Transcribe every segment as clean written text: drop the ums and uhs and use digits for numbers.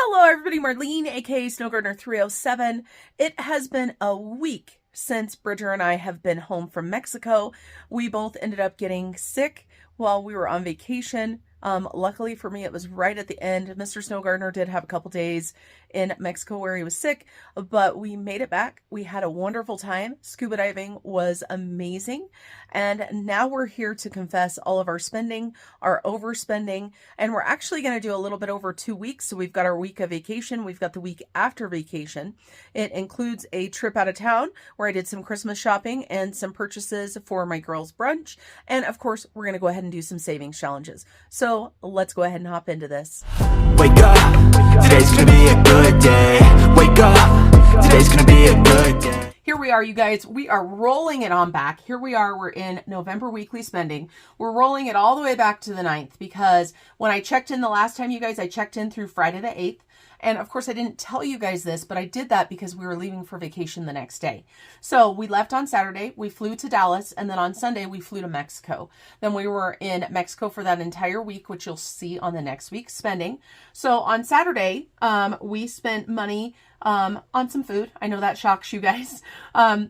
Hello everybody, Marlene, aka Snowgardener 307. It has been a week since Bridger and I have been home from Mexico. We both ended up getting sick while we were on vacation. Luckily for me, it was right at the end. Mr. Snowgardener did have a couple days in Mexico where he was sick, but we made it back. We had a wonderful time. Scuba diving was amazing. And now we're here to confess all of our spending, our overspending, and we're actually going to do a little bit over 2 weeks. So we've got our week of vacation. We've got the week after vacation. It includes a trip out of town where I did some Christmas shopping and some purchases for my girls' brunch. And of course, we're going to go ahead and do some savings challenges. So let's go ahead and hop into this. Wake up, today's gonna be a good day. Wake up, today's gonna be a good day. Here we are, you guys. We are rolling it on back. Here we are. We're in November weekly spending. We're rolling it all the way back to the 9th because when I checked in the last time, you guys, I checked in through Friday the 8th. And of course, I didn't tell you guys this, but I did that because we were leaving for vacation the next day. So we left on Saturday, we flew to Dallas, and then on Sunday, we flew to Mexico. Then we were in Mexico for that entire week, which you'll see on the next week's spending. So on Saturday, we spent money on some food. I know that shocks you guys.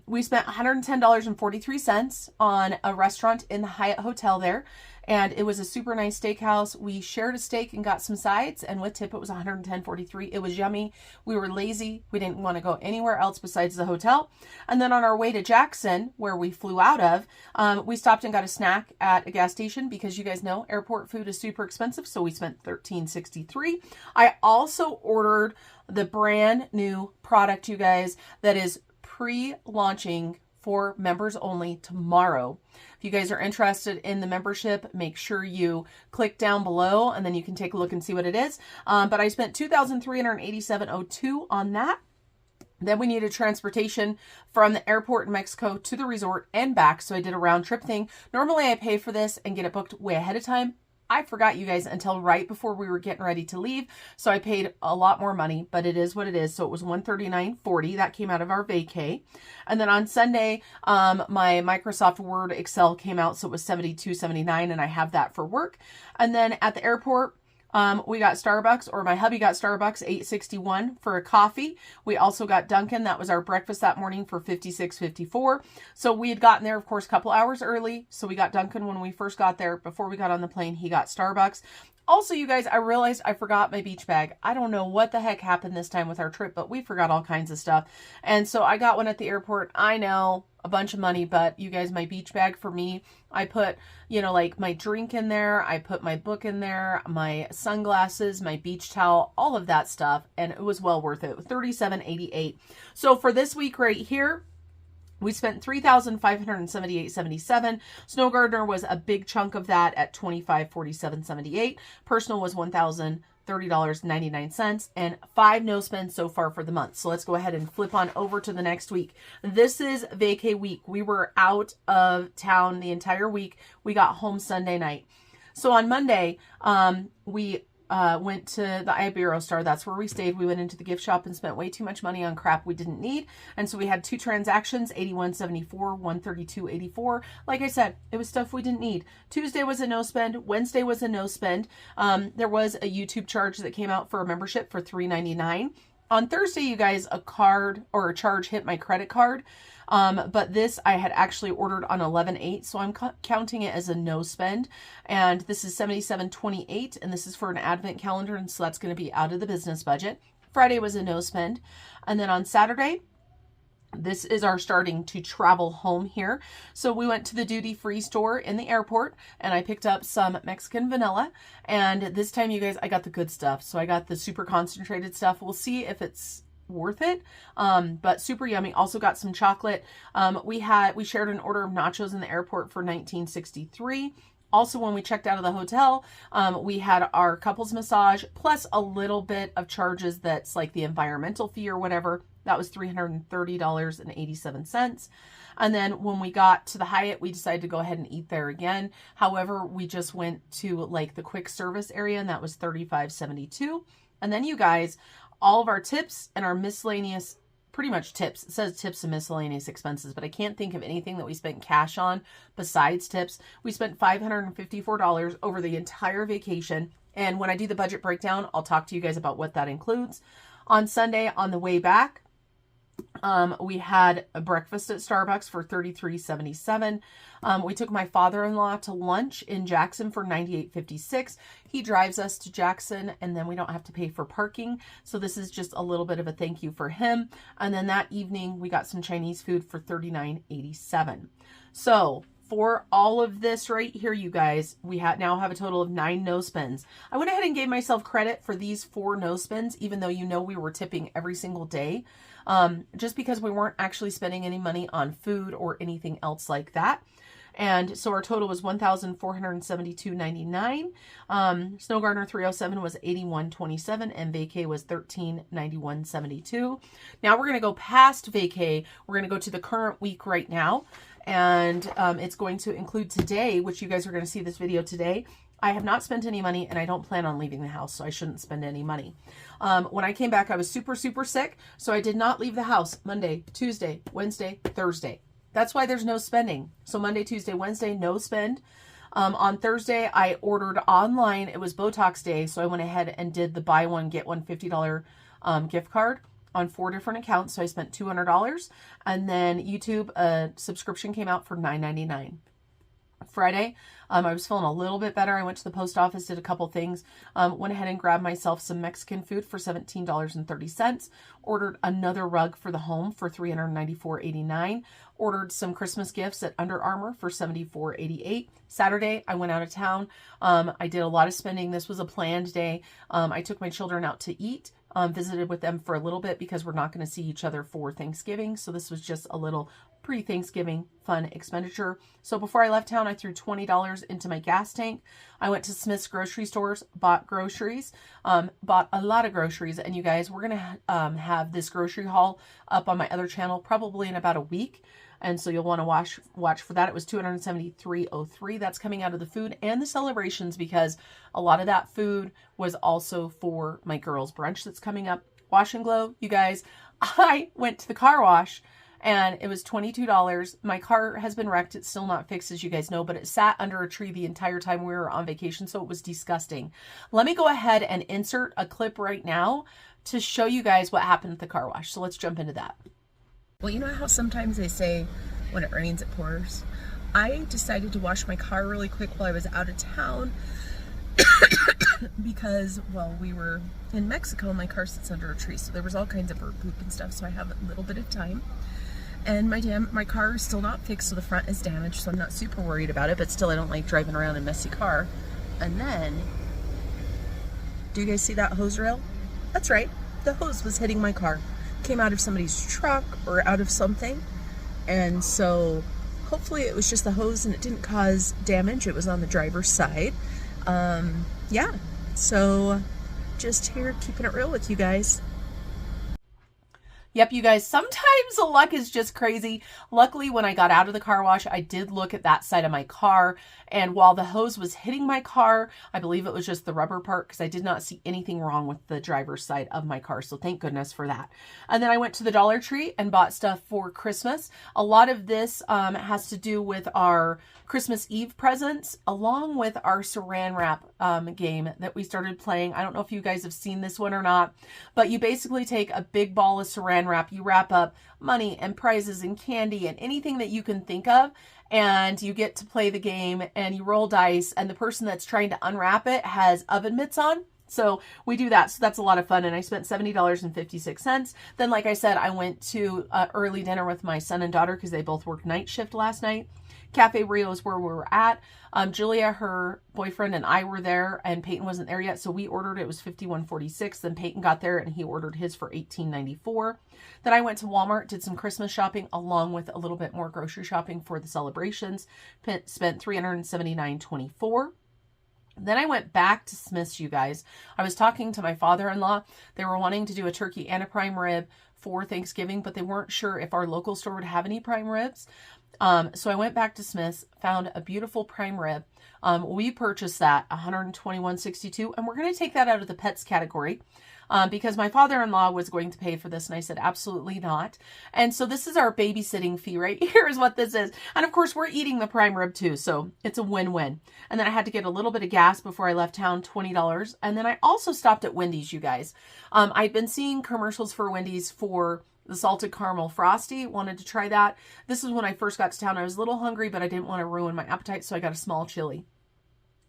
We spent $110.43 on a restaurant in the Hyatt Hotel there. And it was a super nice steakhouse. We shared a steak and got some sides, and with tip, it was $110.43. It was yummy. We were lazy. We didn't want to go anywhere else besides the hotel. And then on our way to Jackson, where we flew out of, we stopped and got a snack at a gas station because you guys know airport food is super expensive. So we spent $13.63. I also ordered the brand new product, you guys, that is pre-launching for members only tomorrow. If you guys are interested in the membership, make sure you click down below and then you can take a look and see what it is. But I spent $2,387.02 on that. Then we needed transportation from the airport in Mexico to the resort and back. So I did a round trip thing. Normally I pay for this and get it booked way ahead of time. I forgot, you guys, until right before we were getting ready to leave. So I paid a lot more money, but it is what it is. So it was $139.40. That came out of our vacay. And then on Sunday, my Microsoft Word Excel came out. So it was $72.79, and I have that for work. And then at the airport, we got Starbucks, or my hubby got Starbucks, $8.61 for a coffee. We also got Dunkin'. That was our breakfast that morning for $56.54. So we had gotten there, of course, a couple hours early. So we got Dunkin' when we first got there. Before we got on the plane, he got Starbucks. Also, you guys, I realized I forgot my beach bag. I don't know what the heck happened this time with our trip, but we forgot all kinds of stuff. And so I got one at the airport. I know, a bunch of money, but you guys, my beach bag for me, I put, like my drink in there. I put my book in there, my sunglasses, my beach towel, all of that stuff. And it was well worth it. $37.88. So for this week right here, we spent $3,578.77. Snowgardener was a big chunk of that at $25.47.78. Personal was $1,030.99, and 5 no spends so far for the month. So let's go ahead and flip on over to the next week. This is vacay week. We were out of town the entire week. We got home Sunday night. So on Monday, we went to the Iberostar. That's where we stayed. We went into the gift shop and spent way too much money on crap we didn't need. And so we had 2 transactions, $81.74, $132.84. Like I said, it was stuff we didn't need. Tuesday was a no spend. Wednesday was a no spend. There was a YouTube charge that came out for a membership for $3.99. On Thursday, you guys, a card or a charge hit my credit card. But this I had actually ordered on 11/8, so I'm counting it as a no spend. And this is $77.28, and this is for an advent calendar, and so that's going to be out of the business budget. Friday was a no spend. And then on Saturday, this is our starting to travel home here. So we went to the duty-free store in the airport, and I picked up some Mexican vanilla. And this time, you guys, I got the good stuff. So I got the super concentrated stuff. We'll see if it's worth it, but super yummy. Also got some chocolate. We shared an order of nachos in the airport for $19.63. Also, when we checked out of the hotel, we had our couples massage plus a little bit of charges that's like the environmental fee or whatever. That was $330.87. And then when we got to the Hyatt, we decided to go ahead and eat there again. However, we just went to like the quick service area, and that was $35.72. And then you guys, all of our tips and our miscellaneous, pretty much tips. It says tips and miscellaneous expenses, but I can't think of anything that we spent cash on besides tips. We spent $554 over the entire vacation. And when I do the budget breakdown, I'll talk to you guys about what that includes. On Sunday, on the way back, we had a breakfast at Starbucks for $33.77. We took my father-in-law to lunch in Jackson for $98.56. He drives us to Jackson, and then we don't have to pay for parking. So this is just a little bit of a thank you for him. And then that evening, we got some Chinese food for $39.87. So for all of this right here, you guys, we now have a total of 9 no spends. I went ahead and gave myself credit for these 4 no spends, even though we were tipping every single day, just because we weren't actually spending any money on food or anything else like that. And so our total was $1,472.99. Snow Gardener 307 was $81.27, and Vacay was $13.91.72. Now we're going to go past Vacay. We're going to go to the current week right now. And it's going to include today, which you guys are going to see this video today. I have not spent any money, and I don't plan on leaving the house, so I shouldn't spend any money. When I came back, I was super, super sick, so I did not leave the house Monday, Tuesday, Wednesday, Thursday. That's why there's no spending. So Monday, Tuesday, Wednesday, no spend. On Thursday, I ordered online. It was Botox day, so I went ahead and did the buy one, get one $50 gift card on 4 different accounts. So I spent $200. And then YouTube subscription came out for $9.99. Friday, I was feeling a little bit better. I went to the post office, did a couple things, went ahead and grabbed myself some Mexican food for $17.30, ordered another rug for the home for $394.89, ordered some Christmas gifts at Under Armour for $74.88. Saturday, I went out of town. I did a lot of spending. This was a planned day. I took my children out to eat. Visited with them for a little bit because we're not going to see each other for Thanksgiving. So this was just a little pre-Thanksgiving fun expenditure. So before I left town, I threw $20 into my gas tank. I went to Smith's grocery stores, bought groceries, bought a lot of groceries. And you guys, we're going to have this grocery haul up on my other channel probably in about a week. And so you'll want to watch for that. It was $273.03. That's coming out of the food and the celebrations, because a lot of that food was also for my girls' brunch that's coming up. Wash and Glow, you guys, I went to the car wash and it was $22. My car has been wrecked. It's still not fixed, as you guys know, but it sat under a tree the entire time we were on vacation, so it was disgusting. Let me go ahead and insert a clip right now to show you guys what happened at the car wash. So let's jump into that. Well, you know how sometimes they say when it rains, it pours? I decided to wash my car really quick while I was out of town because, well, we were in Mexico and my car sits under a tree, so there was all kinds of bird poop and stuff, so I have a little bit of time. And my car is still not fixed, so the front is damaged, so I'm not super worried about it, but still I don't like driving around in a messy car. And then, do you guys see that hose rail? That's right, the hose was hitting my car. Came out of somebody's truck or out of something, and so hopefully it was just the hose and it didn't cause damage. It was on the driver's side. Yeah, so just here keeping it real with you guys. Yep, you guys, sometimes the luck is just crazy. Luckily, when I got out of the car wash, I did look at that side of my car. And while the hose was hitting my car, I believe it was just the rubber part, because I did not see anything wrong with the driver's side of my car. So thank goodness for that. And then I went to the Dollar Tree and bought stuff for Christmas. A lot of this has to do with our Christmas Eve presents, along with our saran wrap game that we started playing. I don't know if you guys have seen this one or not, but you basically take a big ball of saran wrap, you wrap up money and prizes and candy and anything that you can think of, and you get to play the game and you roll dice, and the person that's trying to unwrap it has oven mitts on. So we do that. So that's a lot of fun. And I spent $70.56. Then, like I said, I went to early dinner with my son and daughter because they both worked night shift last night. Cafe Rio is where we were at. Julia, her boyfriend, and I were there, and Peyton wasn't there yet, so we ordered. It was $51.46. Then Peyton got there, and he ordered his for $18.94. Then I went to Walmart, did some Christmas shopping, along with a little bit more grocery shopping for the celebrations. Spent $379.24. Then I went back to Smith's, you guys. I was talking to my father-in-law. They were wanting to do a turkey and a prime rib for Thanksgiving, but they weren't sure if our local store would have any prime ribs. So I went back to Smith's, found a beautiful prime rib. We purchased that $121.62, and we're going to take that out of the pets category. because my father-in-law was going to pay for this, and I said, absolutely not. And so this is our babysitting fee right here is what this is. And of course, we're eating the prime rib too, so it's a win-win. And then I had to get a little bit of gas before I left town, $20. And then I also stopped at Wendy's, you guys. I've been seeing commercials for Wendy's for the salted caramel frosty. Wanted to try that. This is when I first got to town. I was a little hungry, but I didn't want to ruin my appetite, so I got a small chili.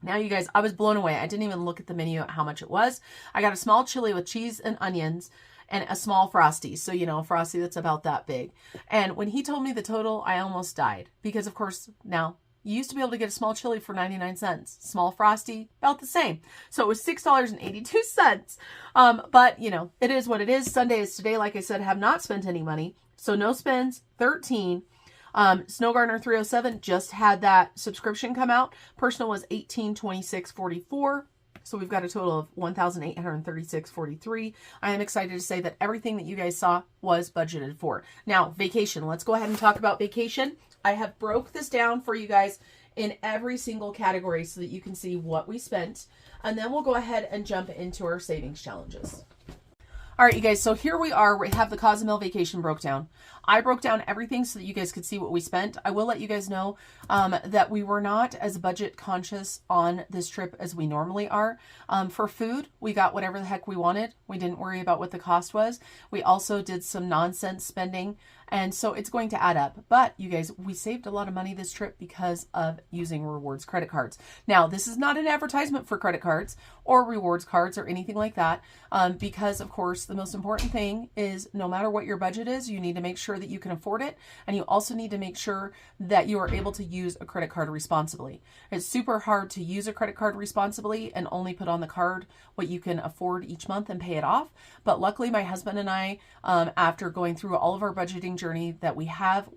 Now, you guys, I was blown away. I didn't even look at the menu at how much it was. I got a small chili with cheese and onions and a small frosty. So, you know, a frosty that's about that big. And when he told me the total, I almost died. Because, of course, now, you used to be able to get a small chili for 99 cents. Small frosty, about the same. So it was $6.82. But, you know, it is what it is. Sunday is today. Like I said, have not spent any money. So no spends, 13. Snow Gardener 307 just had that subscription come out. Personal was $1826.44. So we've got a total of $1,836.43. I am excited to say that everything that you guys saw was budgeted for. Now, vacation. Let's go ahead and talk about vacation. I have broke this down for you guys in every single category so that you can see what we spent. And then we'll go ahead and jump into our savings challenges. All right, you guys, so here we are. We have the Cozumel vacation broke down. I broke down everything so that you guys could see what we spent. I will let you guys know that we were not as budget conscious on this trip as we normally are. For food, we got whatever the heck we wanted. We didn't worry about what the cost was. We also did some nonsense spending, and so it's going to add up. But you guys, we saved a lot of money this trip because of using rewards credit cards. Now, this is not an advertisement for credit cards or rewards cards or anything like that, because of course, the most important thing is no matter what your budget is, you need to make sure that you can afford it. And you also need to make sure that you are able to use a credit card responsibly. It's super hard to use a credit card responsibly and only put on the card what you can afford each month and pay it off. But luckily, my husband and I, after going through all of our budgeting journey that we have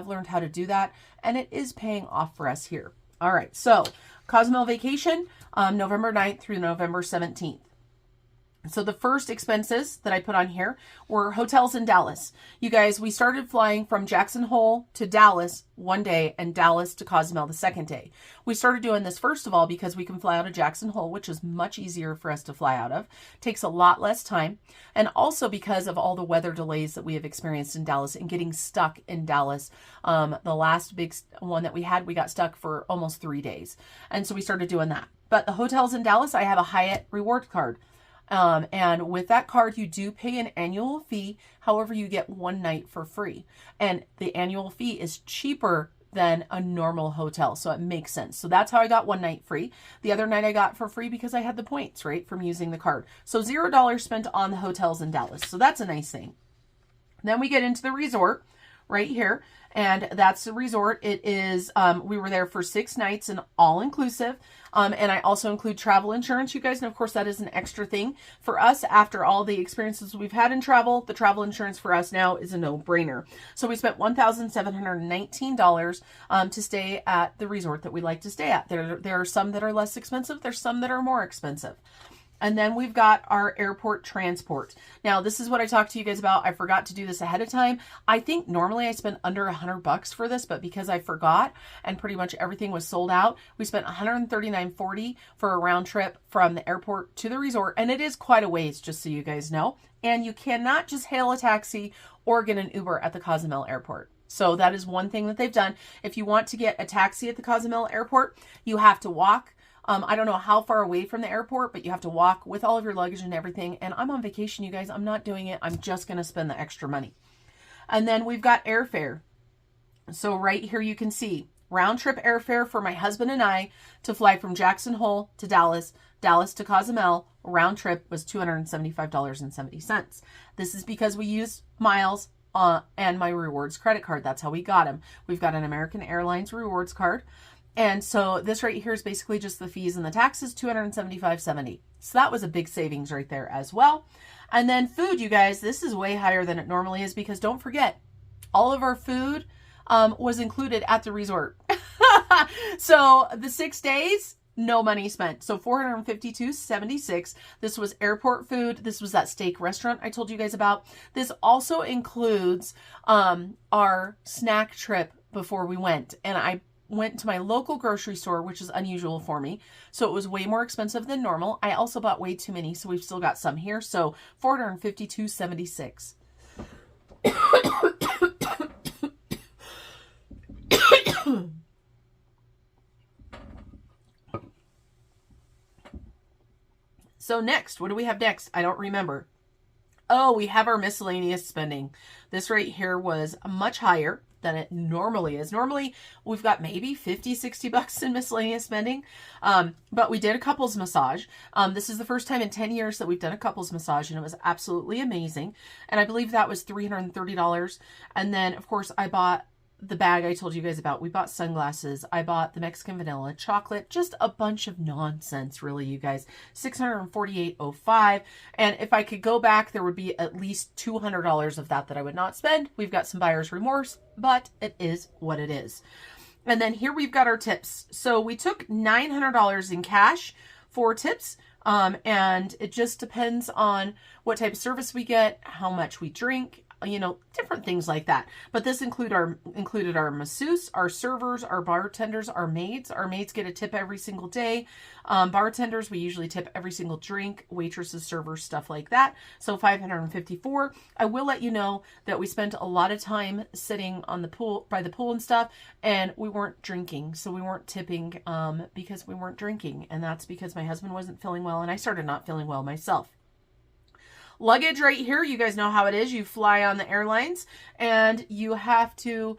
learned how to do that, and it is paying off for us here. All right, so Cozumel vacation, November 9th through November 17th. So the first expenses that I put on here were hotels in Dallas. You guys, we started flying from Jackson Hole to Dallas one day and Dallas to Cozumel the second day. We started doing this first of all because we can fly out of Jackson Hole, which is much easier for us to fly out of. Takes a lot less time. And also because of all the weather delays that we have experienced in Dallas and getting stuck in Dallas. The last big one that we had, we got stuck for almost 3 days. And so we started doing that. But the hotels in Dallas, I have a Hyatt reward card. And with that card, you do pay an annual fee. However, you get one night for free. And the annual fee is cheaper than a normal hotel. So it makes sense. So that's how I got one night free. The other night I got for free because I had the points, right, from using the card. So $0 spent on the hotels in Dallas. So that's a nice thing. Then we get into the resort right here. And that's the resort. It is, we were there for 6 nights and all inclusive. And I also include travel insurance, you guys. And of course, that is an extra thing for us. After all the experiences we've had in travel, the travel insurance for us now is a no-brainer. So we spent $1,719 to stay at the resort that we like to stay at. There are some that are less expensive. There's some that are more expensive. And then we've got our airport transport. Now, this is what I talked to you guys about. I forgot to do this ahead of time. I think normally I spend under $100 for this, but because I forgot and pretty much everything was sold out, we spent $139.40 for a round trip from the airport to the resort. And it is quite a ways, just so you guys know. And you cannot just hail a taxi or get an Uber at the Cozumel airport. So that is one thing that they've done. If you want to get a taxi at the Cozumel airport, you have to walk. I don't know how far away from the airport, but you have to walk with all of your luggage and everything. And I'm on vacation, you guys. I'm not doing it. I'm just going to spend the extra money. And then we've got airfare. So right here you can see round trip airfare for my husband and I to fly from Jackson Hole to Dallas, Dallas to Cozumel. Round trip was $275.70. This is because we used miles and my rewards credit card. That's how we got them. We've got an American Airlines rewards card. And so this right here is basically just the fees and the taxes, $275.70. So that was a big savings right there as well. And then food, you guys, this is way higher than it normally is because don't forget, all of our food was included at the resort. So the 6 days, no money spent. So $452.76. This was airport food. This was that steak restaurant I told you guys about. This also includes our snack trip before we went. And I went to my local grocery store, which is unusual for me. So it was way more expensive than normal. I also bought way too many, so we've still got some here. So $452.76. So next, what do we have next? I don't remember. Oh, we have our miscellaneous spending. This right here was much higher than it normally is. Normally, we've got maybe 50, 60 bucks in miscellaneous spending. But we did a couples massage. This is the first time in 10 years that we've done a couples massage, and it was absolutely amazing. And I believe that was $330. And then, of course, I bought the bag I told you guys about. We bought sunglasses. I bought the Mexican vanilla chocolate, just a bunch of nonsense, really, you guys. $648.05. And if I could go back, there would be at least $200 of that I would not spend. We've got some buyer's remorse, but it is what it is. And then here we've got our tips. So we took $900 in cash for tips. And it just depends on what type of service we get, how much we drink, you know, different things like that. But this included our masseuse, our servers, our bartenders, our maids. Our maids get a tip every single day. Bartenders, we usually tip every single drink. Waitresses, servers, stuff like that. So $554. I will let you know that we spent a lot of time sitting on the pool, by the pool and stuff, and we weren't drinking. So we weren't tipping because we weren't drinking. And that's because my husband wasn't feeling well, and I started not feeling well myself. Luggage right here, you guys know how it is. You fly on the airlines and you have to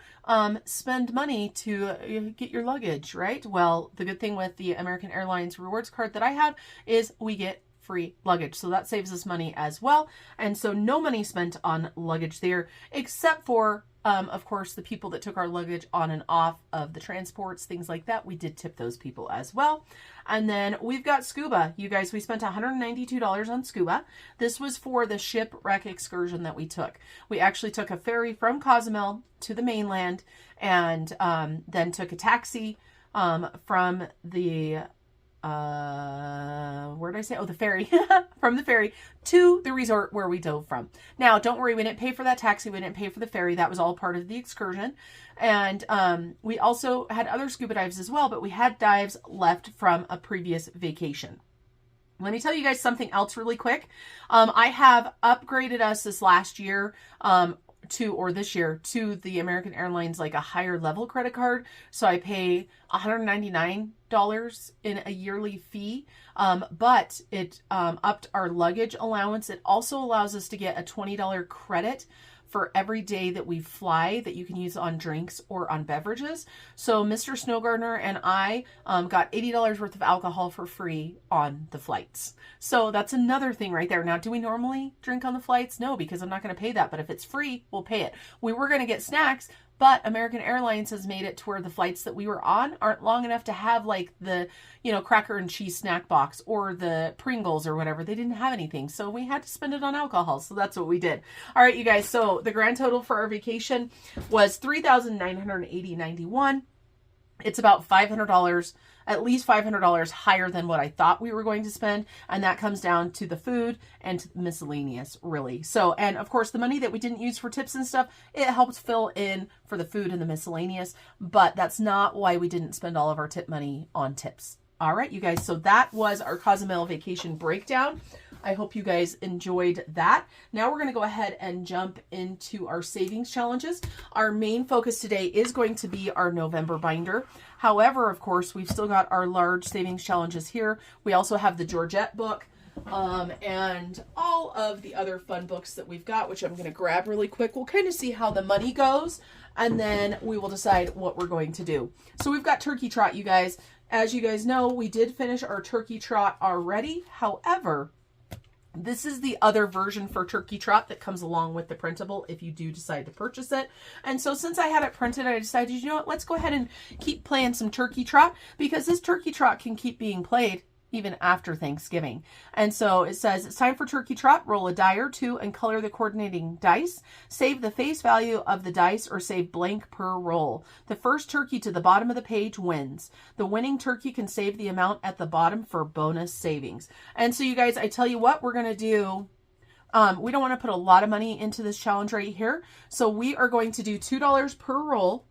spend money to get your luggage, right? Well, the good thing with the American Airlines rewards card that I have is we get free luggage. So that saves us money as well. And so no money spent on luggage there, except for of course, the people that took our luggage on and off of the transports, things like that, we did tip those people as well. And then we've got scuba. You guys, we spent $192 on scuba. This was for the shipwreck excursion that we took. We actually took a ferry from Cozumel to the mainland and then took a taxi from the where did I say? Oh, the ferry. From the ferry to the resort where we dove from. Now, don't worry, we didn't pay for that taxi. We didn't pay for the ferry. That was all part of the excursion. And we also had other scuba dives as well, but we had dives left from a previous vacation. Let me tell you guys something else really quick. I have upgraded us this last year this year to the American Airlines, like a higher level credit card. So I pay $199 in a yearly fee, but it upped our luggage allowance. It also allows us to get a $20 credit for every day that we fly that you can use on drinks or on beverages. So Mr. Snowgardener and I got $80 worth of alcohol for free on the flights. So that's another thing right there. Now, do we normally drink on the flights? No, because I'm not going to pay that. But if it's free, we'll pay it. We were going to get snacks, but American Airlines has made it to where the flights that we were on aren't long enough to have like the, you know, cracker and cheese snack box or the Pringles or whatever. They didn't have anything. So we had to spend it on alcohol. So that's what we did. All right, you guys. So the grand total for our vacation was $3,980.91. It's about $500, at least $500 higher than what I thought we were going to spend. And that comes down to the food and to the miscellaneous, really. So, and of course, the money that we didn't use for tips and stuff, it helps fill in for the food and the miscellaneous. But that's not why we didn't spend all of our tip money on tips. All right, you guys. So that was our Cozumel vacation breakdown. I hope you guys enjoyed that. Now we're going to go ahead and jump into our savings challenges. Our main focus today is going to be our November binder. However, of course, we've still got our large savings challenges here. We also have the Georgette book and all of the other fun books that we've got, which I'm going to grab really quick. We'll kind of see how the money goes, and then we will decide what we're going to do. So we've got Turkey Trot, you guys. As you guys know, we did finish our Turkey Trot already. However, this is the other version for Turkey Trot that comes along with the printable if you do decide to purchase it. And so since I had it printed, I decided, you know what, let's go ahead and keep playing some Turkey Trot, because this Turkey Trot can keep being played even after Thanksgiving. And so it says, it's time for Turkey Trot. Roll a die or two and color the coordinating dice. Save the face value of the dice or save blank per roll. The first turkey to the bottom of the page wins. The winning turkey can save the amount at the bottom for bonus savings. And so you guys, I tell you what, we're going to do. We don't want to put a lot of money into this challenge right here. So we are going to do $2 per roll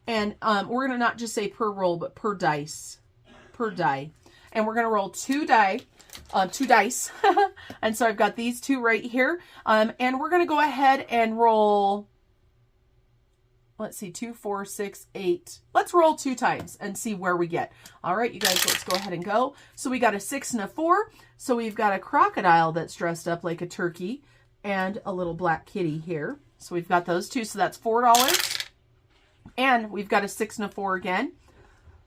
And we're going to not just say per roll, but per dice. Per die. And we're going to roll 2 dice. And so I've got these 2 right here. And we're going to go ahead and roll, let's see, 2, 4, 6, 8. Let's roll 2 times and see where we get. All right, you guys, let's go ahead and go. So we got a 6 and a 4. So we've got a crocodile that's dressed up like a turkey and a little black kitty here. So we've got those 2. So that's $4. And we've got a 6 and a 4 again.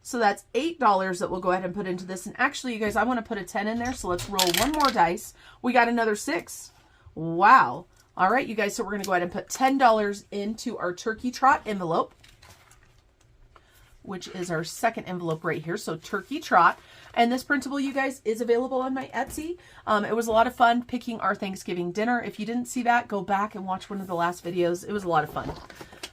So that's $8 that we'll go ahead and put into this. And actually, you guys, I want to put a 10 in there. So let's roll 1 more dice. We got another 6. Wow. All right, you guys. So we're going to go ahead and put $10 into our turkey trot envelope, which is our second envelope right here. So turkey trot. And this printable, you guys, is available on my Etsy. It was a lot of fun picking our Thanksgiving dinner. If you didn't see that, go back and watch one of the last videos. It was a lot of fun.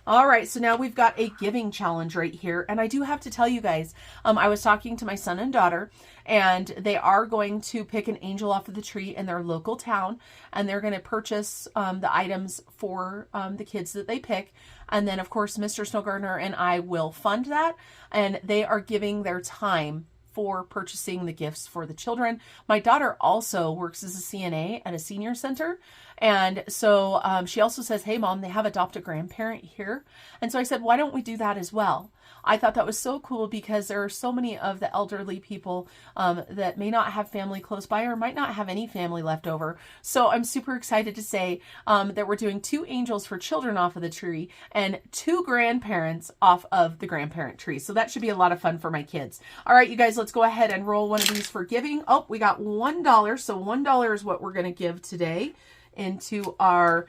All right, so now we've got a giving challenge right here. And I do have to tell you guys, I was talking to my son and daughter, and they are going to pick an angel off of the tree in their local town, and they're going to purchase the items for the kids that they pick. And then, of course, Mr. Snow Gardener and I will fund that, and they are giving their time for purchasing the gifts for the children. My daughter also works as a CNA at a senior center. And so she also says, hey, Mom, they have adopt a grandparent here. And so I said, why don't we do that as well? I thought that was so cool because there are so many of the elderly people that may not have family close by or might not have any family left over. So I'm super excited to say that we're doing 2 angels for children off of the tree and 2 grandparents off of the grandparent tree. So that should be a lot of fun for my kids. All right, you guys, let's go ahead and roll one of these for giving. Oh, we got $1. So $1 is what we're going to give today into our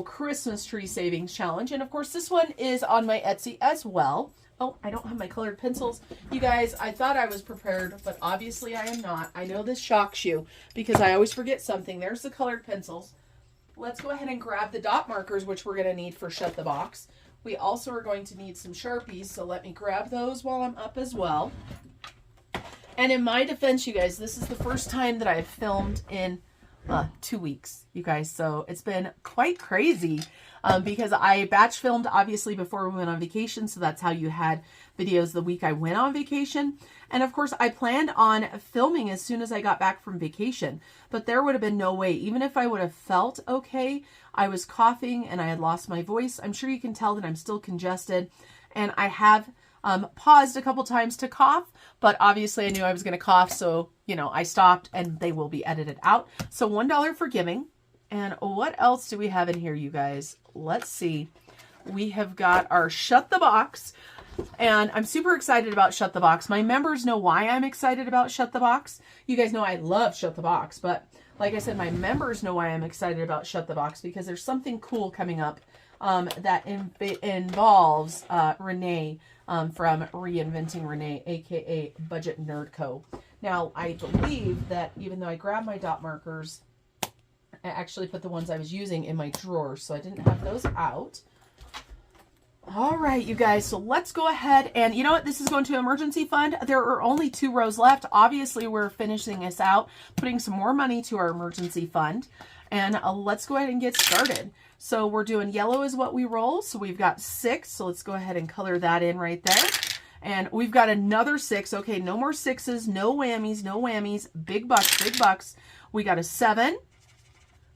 Christmas tree savings challenge. And of course, this one is on my Etsy as well. Oh, I don't have my colored pencils. You guys, I thought I was prepared, but obviously I am not. I know this shocks you because I always forget something. There's the colored pencils. Let's go ahead and grab the dot markers, which we're going to need for Shut the Box. We also are going to need some Sharpies, so let me grab those while I'm up as well. And in my defense, you guys, this is the first time that I've filmed in 2 weeks, you guys. So it's been quite crazy because I batch filmed obviously before we went on vacation. So that's how you had videos the week I went on vacation. And of course I planned on filming as soon as I got back from vacation, but there would have been no way. Even if I would have felt okay, I was coughing and I had lost my voice. I'm sure you can tell that I'm still congested, and I have paused a couple times to cough, but obviously I knew I was going to cough. So, you know, I stopped and they will be edited out. So $1 for giving. And what else do we have in here, you guys? Let's see. We have got our Shut the Box, and I'm super excited about Shut the Box. My members know why I'm excited about Shut the Box. You guys know I love Shut the Box, but like I said, my members know why I'm excited about Shut the Box because there's something cool coming up that involves Renee from Reinventing Renee, aka Budget Nerd Co. Now, I believe that even though I grabbed my dot markers, I actually put the ones I was using in my drawer, so I didn't have those out. All right, you guys, so let's go ahead and, you know what, this is going to emergency fund. There are only 2 rows left. Obviously, we're finishing this out, putting some more money to our emergency fund, and let's go ahead and get started. So we're doing yellow is what we roll. So we've got 6. So let's go ahead and color that in right there. And we've got another 6. Okay, no more 6s, no whammies, no whammies. Big bucks, big bucks. We got a 7.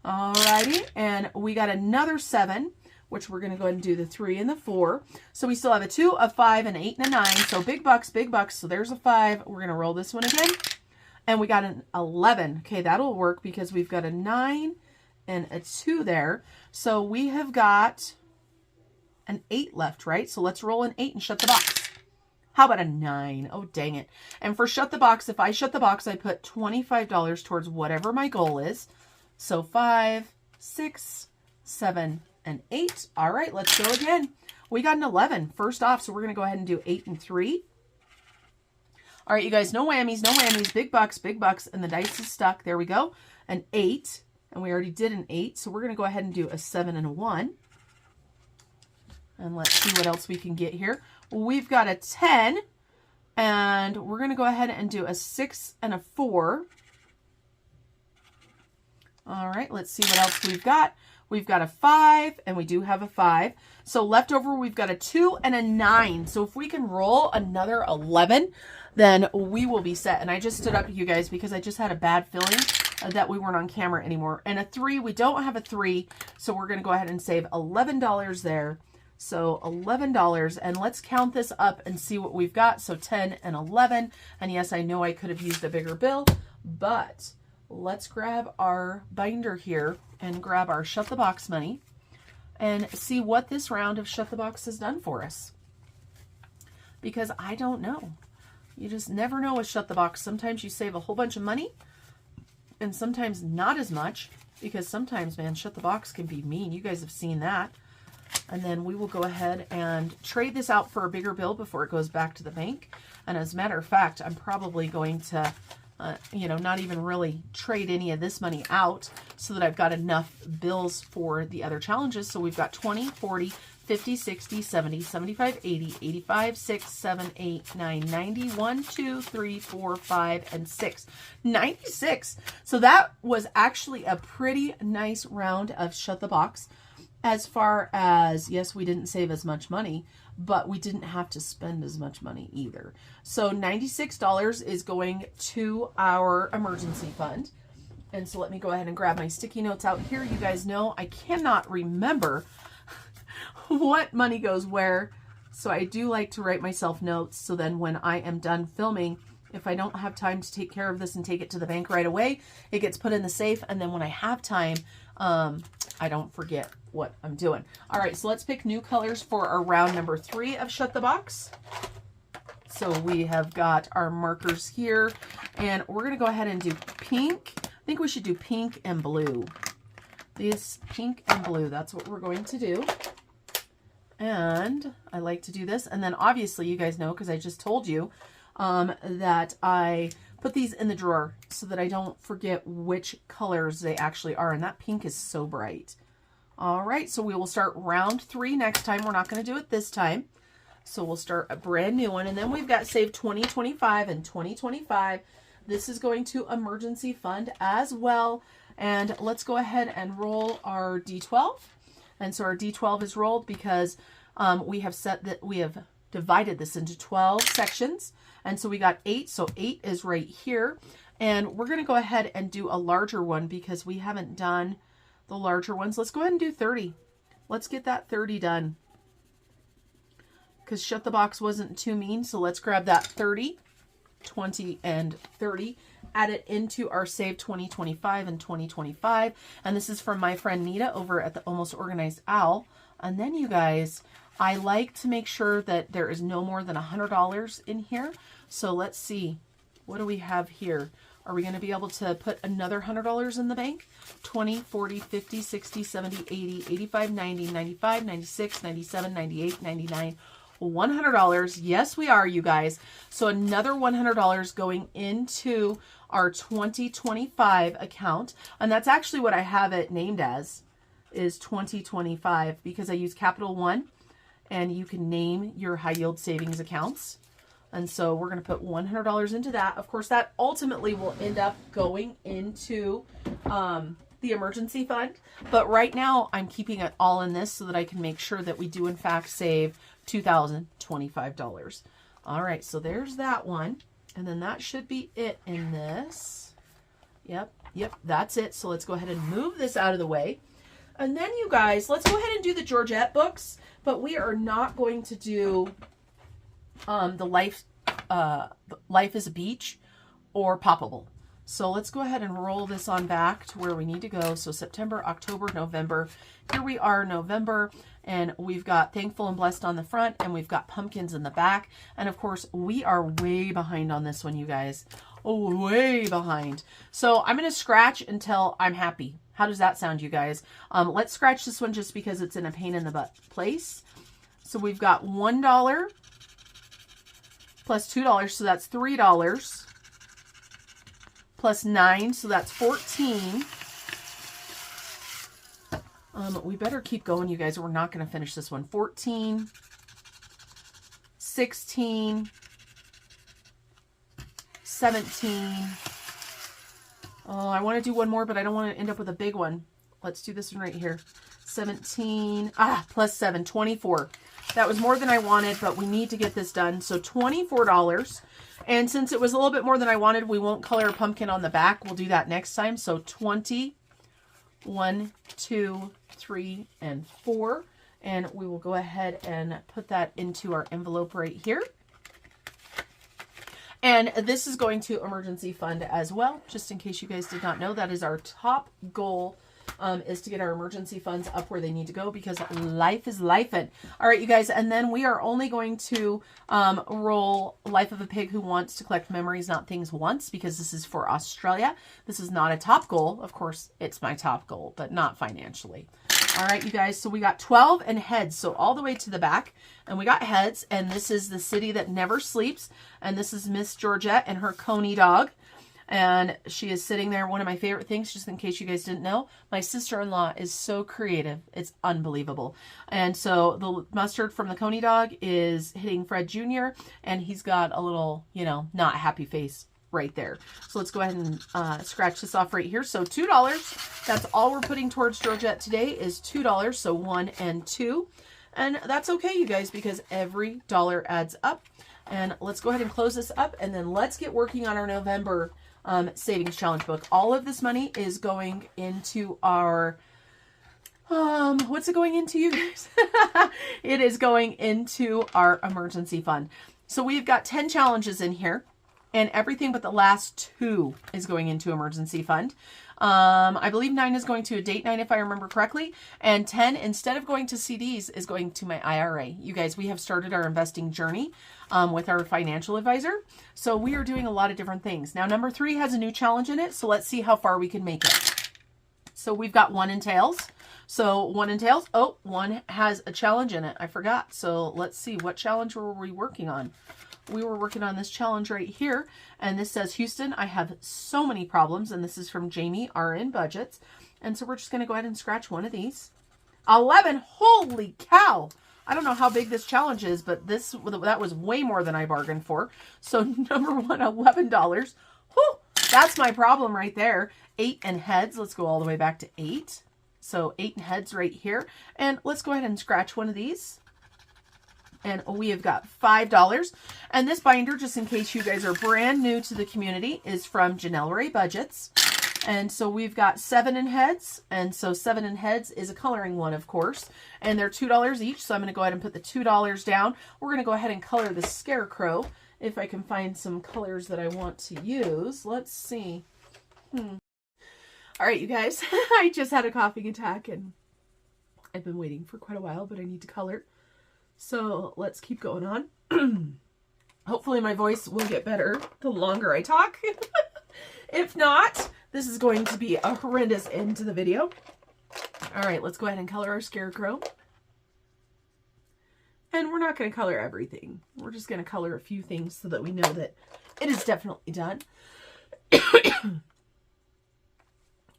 Alrighty, and we got another 7, which we're going to go ahead and do the 3 and the 4. So we still have a 2, a 5, an 8, and a 9. So big bucks, big bucks. So there's a 5. We're going to roll this one again. And we got an 11. Okay, that'll work because we've got a 9 and a 2 there. So we have got an 8 left, right? So let's roll an 8 and shut the box. How about a 9? Oh, dang it. And for Shut the Box, if I shut the box, I put $25 towards whatever my goal is. So 5, 6, 7, and 8. All right, let's go again. We got an 11 first off, so we're going to go ahead and do 8 and 3. All right, you guys, no whammies, no whammies. Big bucks, and the dice is stuck. There we go. An 8, and we already did an 8, so we're going to go ahead and do a 7 and a 1. And let's see what else we can get here. We've got a 10, and we're going to go ahead and do a 6 and a 4. All right, let's see what else we've got. We've got a 5, and we do have a 5. So leftover, we've got a 2 and a 9. So if we can roll another 11, then we will be set. And I just stood up, you guys, because I just had a bad feeling that we weren't on camera anymore. And a 3, we don't have a 3, so we're going to go ahead and save $11 there. So $11, and let's count this up and see what we've got. So 10 and 11, and yes, I know I could have used a bigger bill, but let's grab our binder here and grab our Shut the Box money and see what this round of Shut the Box has done for us. Because I don't know. You just never know with Shut the Box. Sometimes you save a whole bunch of money and sometimes not as much, because sometimes, man, Shut the Box can be mean. You guys have seen that. And then we will go ahead and trade this out for a bigger bill before it goes back to the bank. And as a matter of fact, I'm probably going to, not even really trade any of this money out so that I've got enough bills for the other challenges. So we've got 20, 40, 50, 60, 70, 75, 80, 85, 6, 7, 8, 9, 90, 1, 2, 3, 4, 5, and 6. 96. So that was actually a pretty nice round of Shut the Box. As far as, yes, we didn't save as much money, but we didn't have to spend as much money either. So $96 is going to our emergency fund. And so let me go ahead and grab my sticky notes out here. You guys know I cannot remember what money goes where. So I do like to write myself notes. So then when I am done filming, if I don't have time to take care of this and take it to the bank right away, it gets put in the safe. And then when I have time, I don't forget what I'm doing. All right, so let's pick new colors for our round number 3 of Shut the Box. So we have got our markers here, and we're going to go ahead and do pink. I think we should do pink and blue. This pink and blue, that's what we're going to do. And I like to do this. And then obviously you guys know, because I just told you, that I put these in the drawer so that I don't forget which colors they actually are. And that pink is so bright. All right, so we will start round 3 next time. We're not going to do it this time. So we'll start a brand new one. And then we've got save 2025 and 2025. This is going to emergency fund as well. And let's go ahead and roll our D12. And so our D12 is rolled because we have divided this into 12 sections. And so we got 8. So 8 is right here. And we're going to go ahead and do a larger one because we haven't done the larger ones. Let's go ahead and do 30. Let's get that 30 done. Because Shut the Box wasn't too mean. So let's grab that 30, 20, and 30. Add it into our save 2025 and 2025. And this is from my friend Nita over at the Almost Organized Owl. And then you guys, I like to make sure that there is no more than $100 in here. So let's see. What do we have here? Are we going to be able to put another $100 in the bank? 20, 40, 50, 60, 70, 80, 85, 90, 95, 96, 97, 98, 99, $100. Yes, we are, you guys. So another $100 going into our 2025 account. And that's actually what I have it named as, is 2025, because I use Capital One, and you can name your high yield savings accounts. And so we're going to put $100 into that. Of course, that ultimately will end up going into the emergency fund. But right now, I'm keeping it all in this so that I can make sure that we do, in fact, save $2,025. All right, so there's that one. And then that should be it in this. Yep, that's it. So let's go ahead and move this out of the way. And then, you guys, let's go ahead and do the Georgette books. But we are not going to do the Life is a Beach or Poppable. So let's go ahead and roll this on back to where we need to go. So September, October, November. Here we are, November, and we've got Thankful and Blessed on the front, and we've got pumpkins in the back. And of course, we are way behind on this one, you guys. Oh, way behind. So I'm going to scratch until I'm happy. How does that sound, you guys? Let's scratch this one just because it's in a pain in the butt place. So we've got $1 plus $2, so that's $3. Plus 9, so that's 14. We better keep going, you guys, or we're not going to finish this one. 14, 16, 17, Oh, I want to do one more, but I don't want to end up with a big one. Let's do this one right here. 17, plus 7, 24. That was more than I wanted, but we need to get this done. So $24. And since it was a little bit more than I wanted, we won't color a pumpkin on the back. We'll do that next time. So 20, 1, 2, 3, and 4. And we will go ahead and put that into our envelope right here. And this is going to emergency fund as well, just in case you guys did not know. That is our top goal, is to get our emergency funds up where they need to go, because life is lifing. All right, you guys, and then we are only going to roll Life of a Pig Who Wants to Collect Memories, Not Things once, because this is for Australia. This is not a top goal. Of course, it's my top goal, but not financially. All right, you guys, so we got 12 and heads, so all the way to the back, and we got heads, and this is the city that never sleeps, and this is Miss Georgette and her Coney dog, and she is sitting there. One of my favorite things, just in case you guys didn't know, my sister-in-law is so creative. It's unbelievable. And so the mustard from the Coney dog is hitting Fred Jr., and he's got a little, you know, not happy face right there. So let's go ahead and scratch this off right here. So $2. That's all we're putting towards Georgette today is $2. So 1 and 2. And that's okay, you guys, because every dollar adds up. And let's go ahead and close this up, and then let's get working on our November savings challenge book. All of this money is going into our what's it going into, you guys? It is going into our emergency fund. So we've got 10 challenges in here, and everything but the last 2 is going into emergency fund. I believe 9 is going to a date night, if I remember correctly. And 10, instead of going to CDs, is going to my IRA. You guys, we have started our investing journey with our financial advisor. So we are doing a lot of different things. Now, number 3 has a new challenge in it. So let's see how far we can make it. So we've got 1 in tails. So 1 in tails. Oh, 1 has a challenge in it. I forgot. So let's see. What challenge were we working on? We were working on this challenge right here, and this says, Houston, I have so many problems, and this is from Jamie RN Budgets. And so we're just going to go ahead and scratch one of these. 11, holy cow! I don't know how big this challenge is, but that was way more than I bargained for. So number 1, $11. Whew, that's my problem right there. 8 and heads. Let's go all the way back to 8. So 8 and heads right here. And let's go ahead and scratch one of these. And we have got $5. And this binder, just in case you guys are brand new to the community, is from Janelle Ray Budgets. And so we've got 7 in heads. And so 7 in heads is a coloring one, of course. And they're $2 each. So I'm going to go ahead and put the $2 down. We're going to go ahead and color the scarecrow, if I can find some colors that I want to use. Let's see. All right, you guys. I just had a coughing attack, and I've been waiting for quite a while, but I need to color. So let's keep going on. Hopefully my voice will get better the longer I talk. If not, this is going to be a horrendous end to the video. All right, let's go ahead and color our scarecrow. And we're not going to color everything. We're just going to color a few things so that we know that it is definitely done.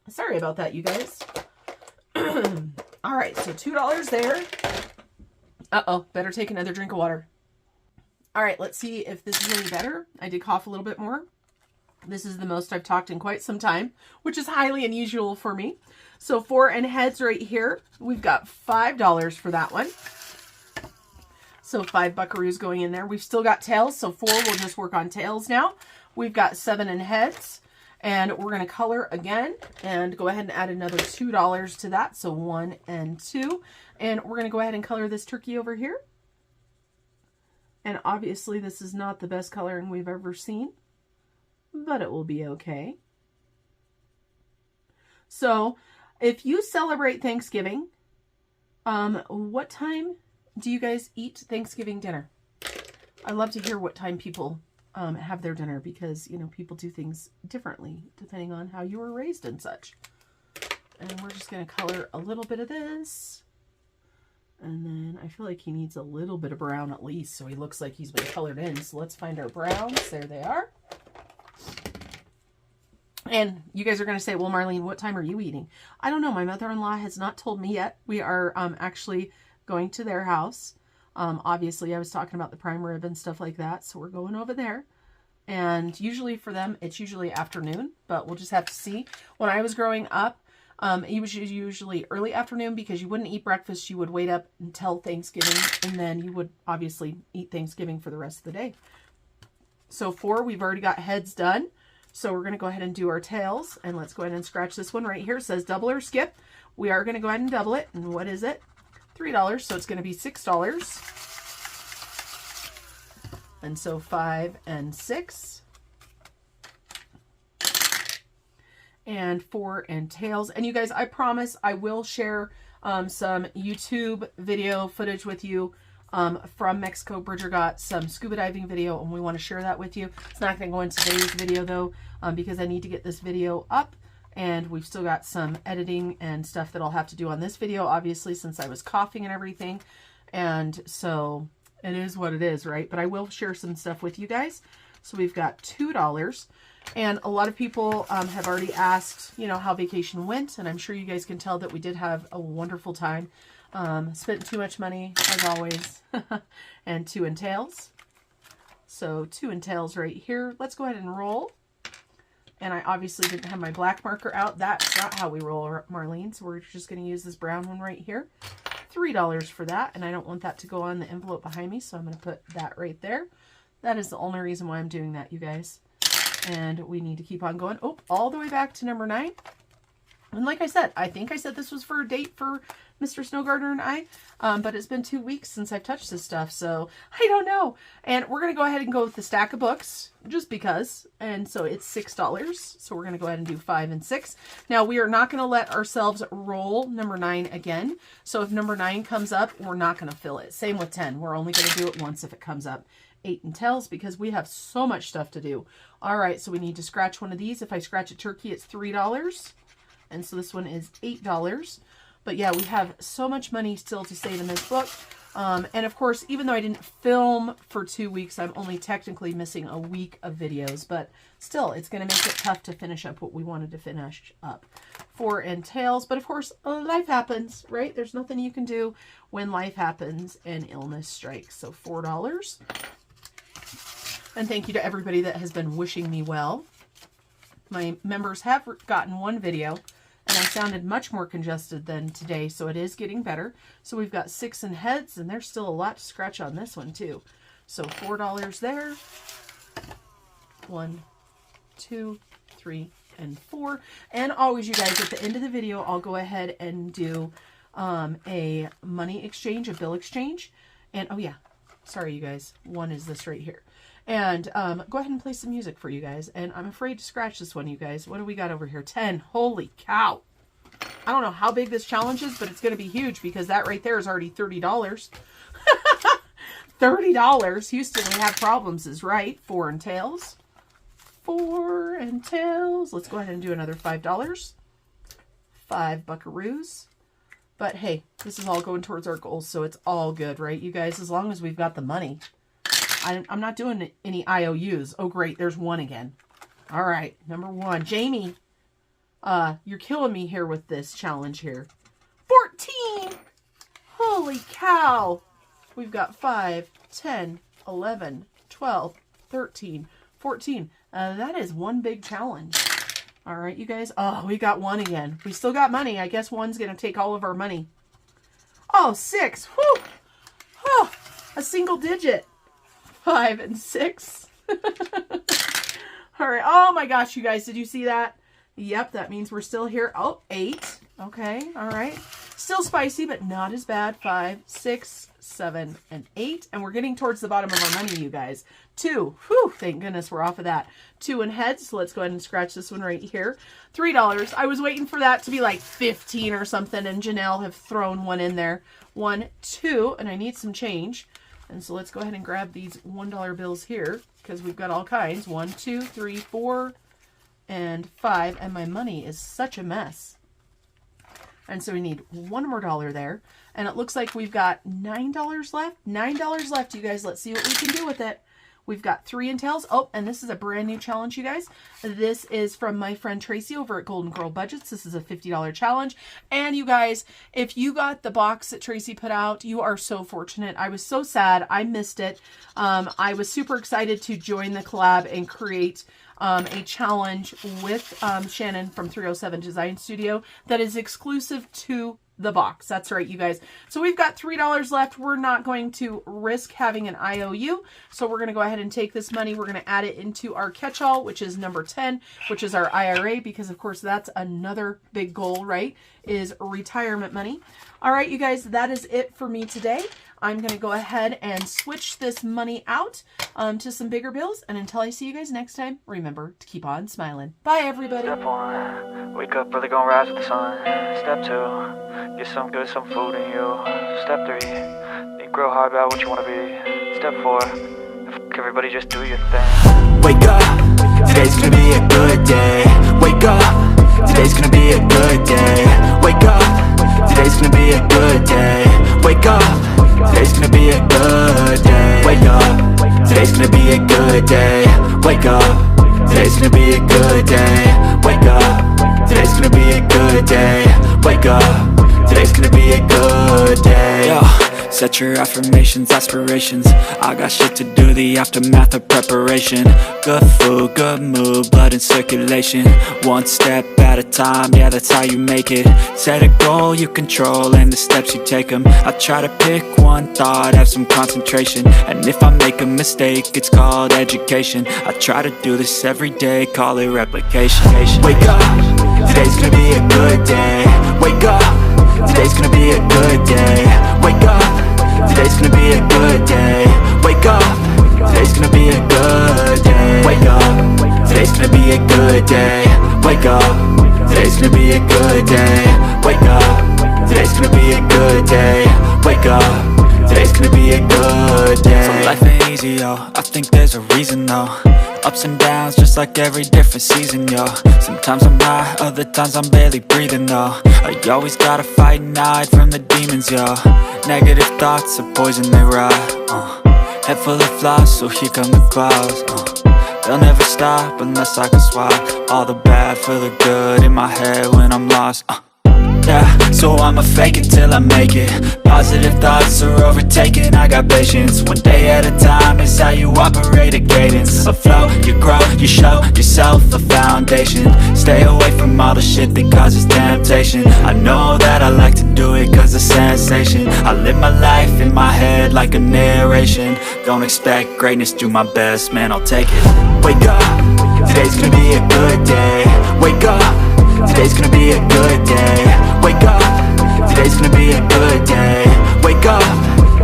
Sorry about that, you guys. All right, so $2 there. Uh-oh, better take another drink of water. All right, let's see if this is any better. I did cough a little bit more. This is the most I've talked in quite some time, which is highly unusual for me. So 4 and heads right here. We've got $5 for that one. So 5 buckaroos going in there. We've still got tails, so 4, we'll just work on tails now. We've got 7 in heads, and we're going to color again and go ahead and add another $2 to that. So 1 and 2. And we're going to go ahead and color this turkey over here. And obviously this is not the best coloring we've ever seen, but it will be okay. So if you celebrate Thanksgiving, what time do you guys eat Thanksgiving dinner? I love to hear what time people have their dinner, because, you know, people do things differently depending on how you were raised and such. And we're just going to color a little bit of this. And then I feel like he needs a little bit of brown at least, so he looks like he's been colored in. So let's find our browns. There they are. And you guys are going to say, well, Marlene, what time are you eating? I don't know. My mother-in-law has not told me yet. We are actually going to their house. Obviously, I was talking about the prime rib and stuff like that, so we're going over there. And usually for them, it's usually afternoon, but we'll just have to see. When I was growing up, it was usually early afternoon because you wouldn't eat breakfast. You would wait up until Thanksgiving, and then you would obviously eat Thanksgiving for the rest of the day. So 4, we've already got heads done. So we're going to go ahead and do our tails, and let's go ahead and scratch this one right here. It says double or skip. We are going to go ahead and double it. And what is it? $3. So it's going to be $6. And so 5 and 6. And 4 and tails. And you guys, I promise I will share some YouTube video footage with you from Mexico. Bridger got some scuba diving video, and we want to share that with you. It's not going to go in today's video though, because I need to get this video up, and we've still got some editing and stuff that I'll have to do on this video, obviously, since I was coughing and everything. And so it is what it is, right? But I will share some stuff with you guys. So we've got $2. And a lot of people have already asked, you know, how vacation went. And I'm sure you guys can tell that we did have a wonderful time. Spent too much money, as always. And 2 and tails. So 2 and tails right here. Let's go ahead and roll. And I obviously didn't have my black marker out. That's not how we roll, Marlene. So we're just going to use this brown one right here. $3 for that. And I don't want that to go on the envelope behind me, so I'm going to put that right there. That is the only reason why I'm doing that, you guys. And we need to keep on going. Oh, all the way back to number 9. And like I said, I think I said this was for a date for Mr. Snow Gardener and I, but it's been 2 weeks since I've touched this stuff, so I don't know. And we're going to go ahead and go with the stack of books, just because. And so it's $6, so we're going to go ahead and do 5 and 6. Now, we are not going to let ourselves roll number 9 again. So if number 9 comes up, we're not going to fill it. Same with 10. We're only going to do it once if it comes up. 8 and tails, because we have so much stuff to do. All right, so we need to scratch one of these. If I scratch a turkey, it's $3. And so this one is $8. But yeah, we have so much money still to save in this book. And of course, even though I didn't film for 2 weeks, I'm only technically missing a week of videos. But still, it's going to make it tough to finish up what we wanted to finish up. 4 and tails. But of course, life happens, right? There's nothing you can do when life happens and illness strikes. So $4. And thank you to everybody that has been wishing me well. My members have gotten one video, and I sounded much more congested than today, so it is getting better. So we've got 6 in heads, and there's still a lot to scratch on this one too. So $4 there. 1, 2, 3, and 4. And always, you guys, at the end of the video, I'll go ahead and do a money exchange, a bill exchange. And oh yeah, sorry you guys, 1 is this right here. And go ahead and play some music for you guys. And I'm afraid to scratch this one, you guys. What do we got over here? 10. Holy cow. I don't know how big this challenge is, but it's going to be huge because that right there is already $30. $30. Houston, we have problems is right. 4 and tails. 4 and tails. Let's go ahead and do another $5. 5 buckaroos. But hey, this is all going towards our goals, so it's all good, right, you guys? As long as we've got the money. I'm not doing any IOUs. Oh, great. There's 1 again. All right. Number 1. Jamie, you're killing me here with this challenge here. 14. Holy cow. We've got 5, 10, 11, 12, 13, 14. That is one big challenge. All right, you guys. Oh, we got 1 again. We still got money. I guess 1's going to take all of our money. Oh, 6. Whew. Oh, a single digit. 5 and 6. All right. Oh my gosh, you guys, did you see that? Yep, that means we're still here. Oh, 8. Okay. All right. Still spicy, but not as bad. 5, 6, 7, and 8. And we're getting towards the bottom of our money, you guys. 2. Whew, thank goodness we're off of that. 2 in heads. So let's go ahead and scratch this one right here. $3. I was waiting for that to be like 15 or something, and Janelle have thrown 1 in there. 1, 2, and I need some change. And so let's go ahead and grab these $1 bills here because we've got all kinds. 1, 2, 3, 4, and 5. And my money is such a mess. And so we need $1 more there. And it looks like we've got $9 left. $9 left, you guys. Let's see what we can do with it. We've got 3 entails. Oh, and this is a brand new challenge, you guys. This is from my friend Tracy over at Golden Girl Budgets. This is a $50 challenge. And you guys, if you got the box that Tracy put out, you are so fortunate. I was so sad. I missed it. I was super excited to join the collab and create a challenge with Shannon from 307 Design Studio that is exclusive to the box. That's right, you guys. So we've got $3 left. We're not going to risk having an IOU. So we're going to go ahead and take this money. We're going to add it into our catch-all, which is number 10, which is our IRA, because of course that's another big goal, right? Is retirement money. All right, you guys, that is it for me today. I'm going to go ahead and switch this money out to some bigger bills. And until I see you guys next time, remember to keep on smiling. Bye, everybody. Step 1, wake up early, gonna rise with the sun. Step 2, get some good, some food in you. Step 3, think real hard about what you wanna be. Step 4, fuck everybody, just do your thing. Wake up, today's gonna be a good day. Wake up, today's gonna be a good day. Wake up, today's gonna be a good day. Wake up, today's gonna be a good day. Wake up, today's gonna be a good day. Wake up, today's gonna be a good day. Wake up, today's gonna be a good day. Wake up, today's gonna be a good day. Yo, set your affirmations, aspirations. I got shit to do, the aftermath of preparation. Good food, good mood, blood in circulation. One step at a time, yeah, that's how you make it. Set a goal you control and the steps you take them. I try to pick one thought, have some concentration. And if I make a mistake, it's called education. I try to do this every day, call it replication. Wake up, today's gonna be a good day. Wake up, today's gonna be a good day. Wake up, today's gonna be a good day. Wake up, today's gonna be a good day. Wake up, today's gonna be a good day. Wake up, today's gonna be a good day. Wake up, today's gonna be a good day. Wake up, today's gonna be a good day. So life ain't easy, yo, I think there's a reason though. Ups and downs, just like every different season, yo. Sometimes I'm high, other times I'm barely breathing, though. I always gotta fight and hide from the demons, yo. Negative thoughts are poison, they rot. Head full of flies, so here come the clouds. They'll never stop unless I can swap all the bad for the good in my head when I'm lost. Yeah, so I'ma fake it till I make it. Positive thoughts are overtaken, I got patience. One day at a time is how you operate a cadence. A flow, you grow, you show yourself a foundation. Stay away from all the shit that causes temptation. I know that I like to do it cause it's sensation. I live my life in my head like a narration. Don't expect greatness, do my best, man, I'll take it. Wake up, today's gonna be a good day. Wake up, today's gonna be a good day. Wake up, today's gonna be a good day. Wake up,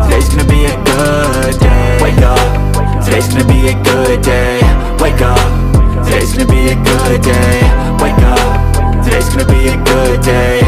today's gonna be a good day. Wake up, today's gonna be a good day. Wake up, today's gonna be a good day. Wake up, today's gonna be a good day.